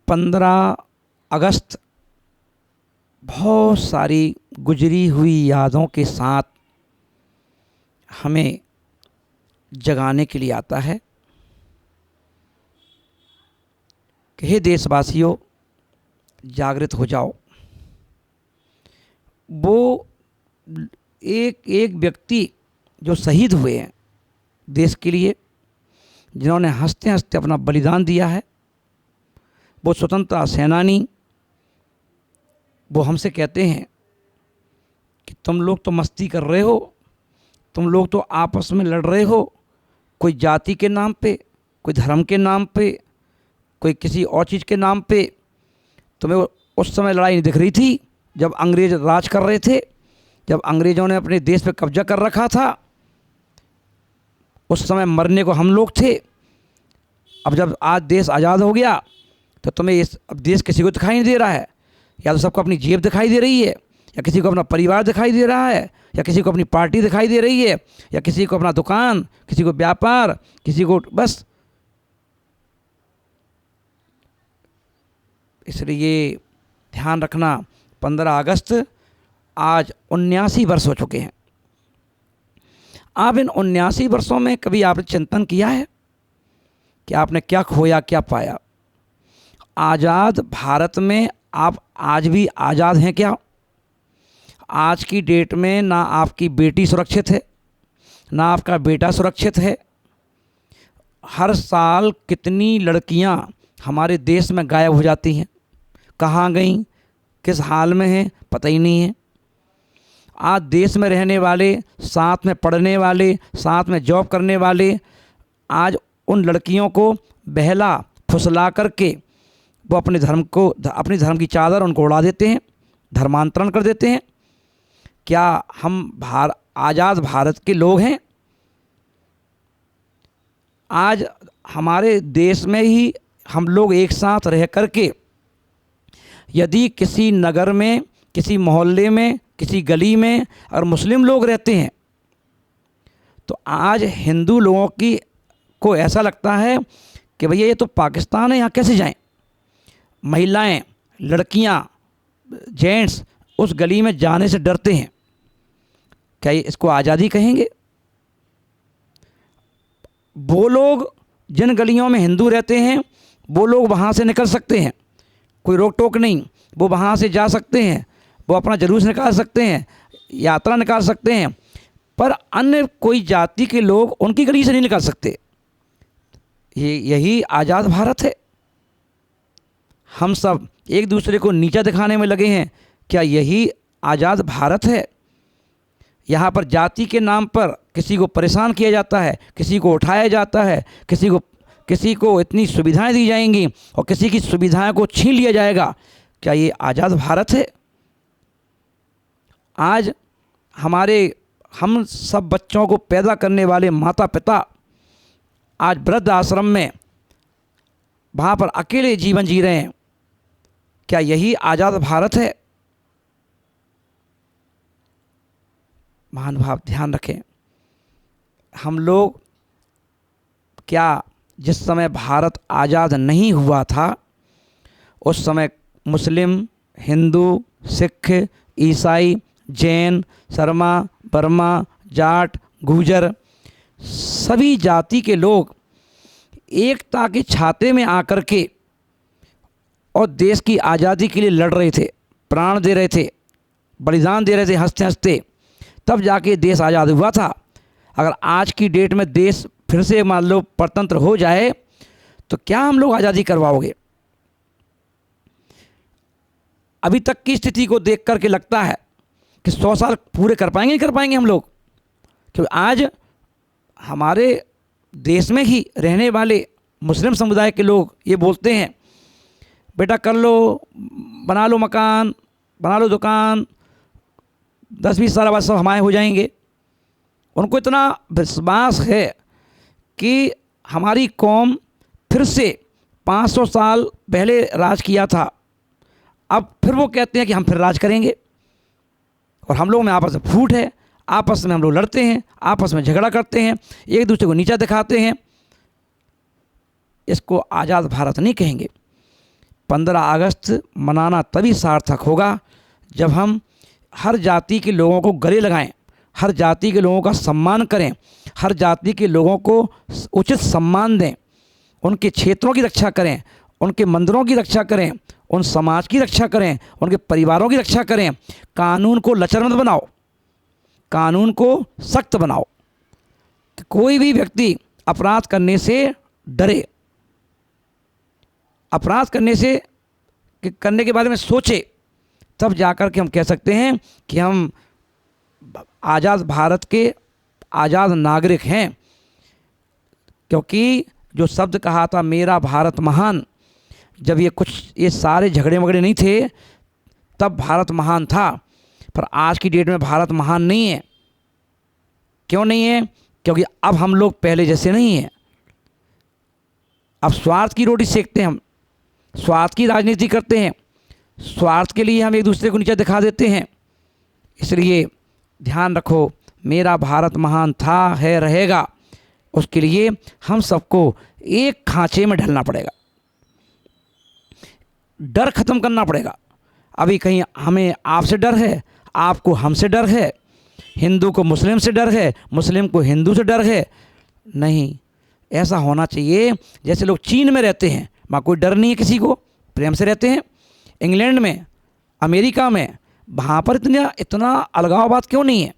15 अगस्त बहुत सारी गुजरी हुई यादों के साथ हमें जगाने के लिए आता है कि हे देशवासियों, जागृत हो जाओ। वो एक एक व्यक्ति जो शहीद हुए हैं देश के लिए, जिन्होंने हंसते हंसते अपना बलिदान दिया है, वो स्वतंत्रता सेनानी, वो हमसे कहते हैं कि तुम लोग तो मस्ती कर रहे हो, तुम लोग तो आपस में लड़ रहे हो, कोई जाति के नाम पे, कोई धर्म के नाम पे, कोई किसी और चीज़ के नाम पे। तुम्हें उस समय लड़ाई नहीं दिख रही थी जब अंग्रेज राज कर रहे थे, जब अंग्रेज़ों ने अपने देश पे कब्जा कर रखा था, उस समय मरने को हम लोग थे। अब जब आज देश आज़ाद हो गया तो तुम्हें अब देश किसी को दिखाई नहीं दे रहा है। या तो सबको अपनी जेब दिखाई दे रही है, या किसी को अपना परिवार दिखाई दे रहा है, या किसी को अपनी पार्टी दिखाई दे रही है, या किसी को अपना दुकान, किसी को व्यापार, किसी को बस। इसलिए ध्यान रखना, 15 अगस्त आज 79 वर्ष हो चुके हैं। आप इन 79 वर्षों में कभी आपने चिंतन किया है कि आपने क्या खोया, क्या पाया? आज़ाद भारत में आप आज भी आज़ाद हैं क्या? आज की डेट में ना आपकी बेटी सुरक्षित है, ना आपका बेटा सुरक्षित है। हर साल कितनी लड़कियां हमारे देश में गायब हो जाती हैं, कहाँ गईं, किस हाल में हैं, पता ही नहीं है। आज देश में रहने वाले, साथ में पढ़ने वाले, साथ में जॉब करने वाले, आज उन लड़कियों को बहला फुसला करके वो अपने अपने धर्म की चादर उनको उड़ा देते हैं, धर्मांतरण कर देते हैं। क्या हम आज़ाद भारत के लोग हैं? आज हमारे देश में ही हम लोग एक साथ रह करके यदि किसी नगर में, किसी मोहल्ले में, किसी गली में और मुस्लिम लोग रहते हैं तो आज हिंदू लोगों को ऐसा लगता है कि भैया ये तो पाकिस्तान है, यहाँ कैसे जाएं? महिलाएं, लड़कियां, जेंट्स उस गली में जाने से डरते हैं। क्या ये इसको आज़ादी कहेंगे? वो लोग जिन गलियों में हिंदू रहते हैं वो लोग वहाँ से निकल सकते हैं, कोई रोक टोक नहीं, वो वहाँ से जा सकते हैं, वो अपना जुलूस निकाल सकते हैं, यात्रा निकाल सकते हैं, पर अन्य कोई जाति के लोग उनकी गली से नहीं निकल सकते। यही आज़ाद भारत है। हम सब एक दूसरे को नीचा दिखाने में लगे हैं। क्या यही आज़ाद भारत है? यहाँ पर जाति के नाम पर किसी को परेशान किया जाता है, किसी को उठाया जाता है, किसी को इतनी सुविधाएं दी जाएंगी और किसी की सुविधाएं को छीन लिया जाएगा। क्या ये आज़ाद भारत है? आज हम सब बच्चों को पैदा करने वाले माता पिता आज वृद्ध आश्रम में वहाँ पर अकेले जीवन जी रहे हैं। क्या यही आज़ाद भारत है? महानुभाव ध्यान रखें, हम लोग क्या जिस समय भारत आज़ाद नहीं हुआ था उस समय मुस्लिम, हिंदू, सिख, ईसाई, जैन, शर्मा, वर्मा, जाट, गुर्जर सभी जाति के लोग एकता के छाते में आकर के और देश की आज़ादी के लिए लड़ रहे थे, प्राण दे रहे थे, बलिदान दे रहे थे हंसते हंसते, तब जाके देश आज़ाद हुआ था। अगर आज की डेट में देश फिर से मान लो परतंत्र हो जाए तो क्या हम लोग आज़ादी करवाओगे? अभी तक की स्थिति को देख करके लगता है कि 100 साल पूरे कर पाएंगे, नहीं कर पाएंगे हम लोग। क्योंकि आज हमारे देश में ही रहने वाले मुस्लिम समुदाय के लोग ये बोलते हैं, बेटा कर लो, बना लो मकान, बना लो दुकान, 10-20 साल बाद सब हमारे हो जाएंगे। उनको इतना विश्वास है कि हमारी कौम फिर से 500 साल पहले राज किया था, अब फिर वो कहते हैं कि हम फिर राज करेंगे। और हम लोग में आपस में फूट है, आपस में हम लोग लड़ते हैं, आपस में झगड़ा करते हैं, एक दूसरे को नीचा दिखाते हैं। इसको आज़ाद भारत नहीं कहेंगे। 15 अगस्त मनाना तभी सार्थक होगा जब हम हर जाति के लोगों को गले लगाएं, हर जाति के लोगों का सम्मान करें, हर जाति के लोगों को उचित सम्मान दें, उनके क्षेत्रों की रक्षा करें, उनके मंदिरों की रक्षा करें, उन समाज की रक्षा करें, उनके परिवारों की रक्षा करें। कानून को लचर मत बनाओ, कानून को सख्त बनाओ। तो कोई भी व्यक्ति अपराध करने से डरे, अपराध करने के बारे में सोचे, तब जाकर के हम कह सकते हैं कि हम आज़ाद भारत के आज़ाद नागरिक हैं। क्योंकि जो शब्द कहा था मेरा भारत महान, जब ये सारे झगड़े वगड़े नहीं थे तब भारत महान था। पर आज की डेट में भारत महान नहीं है। क्यों नहीं है? क्योंकि अब हम लोग पहले जैसे नहीं हैं। अब स्वार्थ की रोटी सेकते हैं, हम स्वार्थ की राजनीति करते हैं, स्वार्थ के लिए हम एक दूसरे को नीचे दिखा देते हैं। इसलिए ध्यान रखो, मेरा भारत महान था, है, रहेगा। उसके लिए हम सबको एक खांचे में ढलना पड़ेगा, डर खत्म करना पड़ेगा। अभी कहीं हमें आपसे डर है, आपको हमसे डर है, हिंदू को मुस्लिम से डर है, मुस्लिम को हिंदू से डर है। नहीं, ऐसा होना चाहिए जैसे लोग चीन में रहते हैं, वहाँ कोई डर नहीं है किसी को, प्रेम से रहते हैं। इंग्लैंड में, अमेरिका में, वहाँ पर इतना अलगाववाद क्यों नहीं है?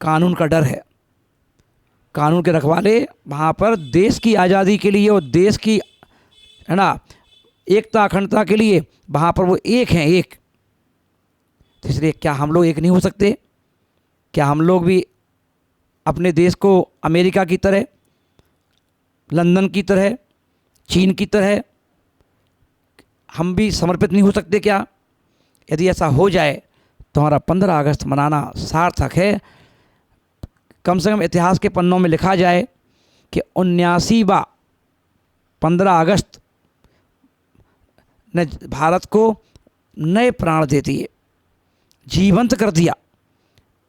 कानून का डर है। कानून के रखवाले वहाँ पर देश की आज़ादी के लिए और देश की, है ना, एकता अखंडता के लिए वहाँ पर वो एक हैं, एक। तो इसलिए क्या हम लोग एक नहीं हो सकते? क्या हम लोग भी अपने देश को अमेरिका की तरह, लंदन की तरह, चीन की तरह हम भी समर्पित नहीं हो सकते क्या? यदि ऐसा हो जाए तो हमारा 15 अगस्त मनाना सार्थक है। कम से कम इतिहास के पन्नों में लिखा जाए कि 79वां 15 अगस्त ने भारत को नए प्राण दे दिए, जीवंत कर दिया।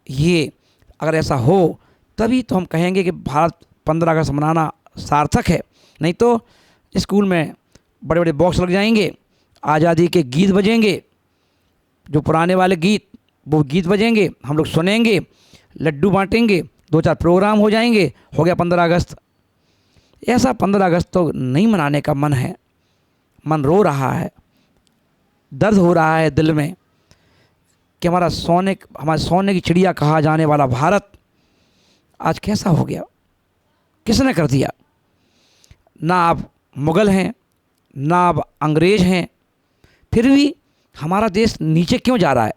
ये अगर ऐसा हो तभी तो हम कहेंगे कि भारत 15 अगस्त मनाना सार्थक है। नहीं तो स्कूल में बड़े बड़े बॉक्स लग जाएंगे, आज़ादी के गीत बजेंगे, जो पुराने वाले गीत, वो गीत बजेंगे, हम लोग सुनेंगे, लड्डू बांटेंगे, 2-4 प्रोग्राम हो जाएंगे, हो गया 15 अगस्त। ऐसा 15 अगस्त तो नहीं मनाने का मन है। मन रो रहा है, दर्द हो रहा है दिल में कि हमारे सोने की चिड़िया कहा जाने वाला भारत आज कैसा हो गया, किसने कर दिया? ना आप मुग़ल हैं, ना अब अंग्रेज़ हैं, फिर भी हमारा देश नीचे क्यों जा रहा है,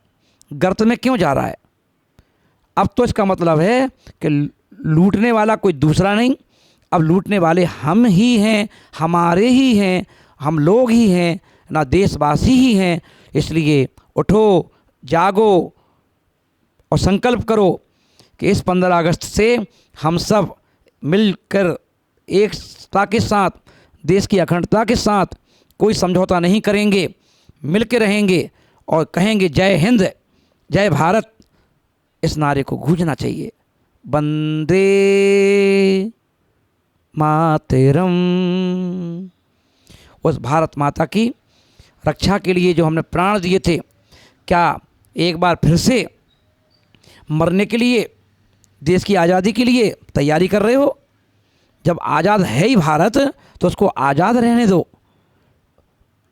गर्त में क्यों जा रहा है? अब तो इसका मतलब है कि लूटने वाला कोई दूसरा नहीं, अब लूटने वाले हम ही हैं, हमारे ही हैं, हम लोग ही हैं ना, देशवासी ही हैं। इसलिए उठो, जागो और संकल्प करो कि इस 15 अगस्त से हम सब मिलकर एकता के साथ, देश की अखंडता के साथ कोई समझौता नहीं करेंगे, मिल के रहेंगे और कहेंगे जय हिंद, जय भारत। इस नारे को गूंजना चाहिए, वंदे मातरम। उस भारत माता की रक्षा के लिए जो हमने प्राण दिए थे, क्या एक बार फिर से मरने के लिए, देश की आज़ादी के लिए तैयारी कर रहे हो? जब आज़ाद है ही भारत तो उसको आज़ाद रहने दो।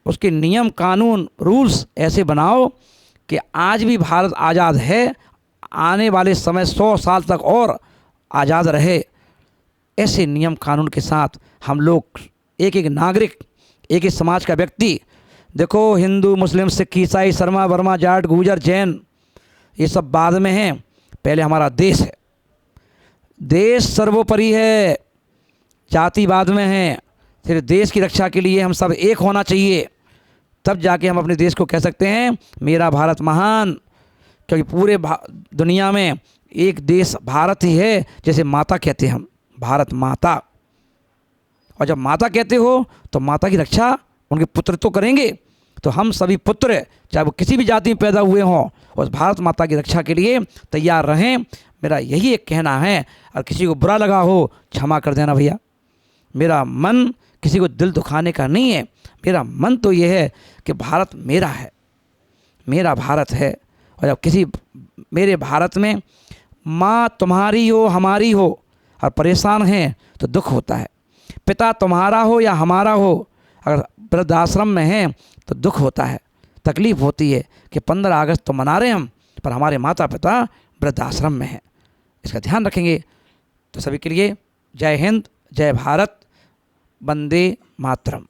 उसके नियम, कानून, रूल्स ऐसे बनाओ कि आज भी भारत आज़ाद है, आने वाले समय 100 साल तक और आज़ाद रहे। ऐसे नियम कानून के साथ हम लोग, एक एक नागरिक, एक एक समाज का व्यक्ति, देखो हिंदू, मुस्लिम, सिख, ईसाई, शर्मा, वर्मा, जाट, गुर्जर, जैन, ये सब बाद में हैं, पहले हमारा देश है। देश सर्वोपरि है, जातिवाद में है। फिर देश की रक्षा के लिए हम सब एक होना चाहिए, तब जाके हम अपने देश को कह सकते हैं मेरा भारत महान। क्योंकि पूरे दुनिया में एक देश भारत ही है, जैसे माता कहते हैं हम, भारत माता। और जब माता कहते हो तो माता की रक्षा उनके पुत्र तो करेंगे। तो हम सभी पुत्र, चाहे वो किसी भी जाति में पैदा हुए हों, उस भारत माता की रक्षा के लिए तैयार रहें। मेरा यही एक कहना है। और किसी को बुरा लगा हो, क्षमा कर देना भैया। मेरा मन किसी को दिल दुखाने का नहीं है। मेरा मन तो ये है कि भारत मेरा है, मेरा भारत है। और जब किसी मेरे भारत में माँ तुम्हारी हो हमारी हो और परेशान हैं तो दुख होता है। पिता तुम्हारा हो या हमारा हो, अगर वृद्धाश्रम में हैं तो दुख होता है, तकलीफ़ होती है कि 15 अगस्त तो मना रहे हैं हम, पर हमारे माता पिता वृद्धाश्रम में हैं। इसका ध्यान रखेंगे। तो सभी के लिए जय हिंद, जय भारत, वंदे मातरम।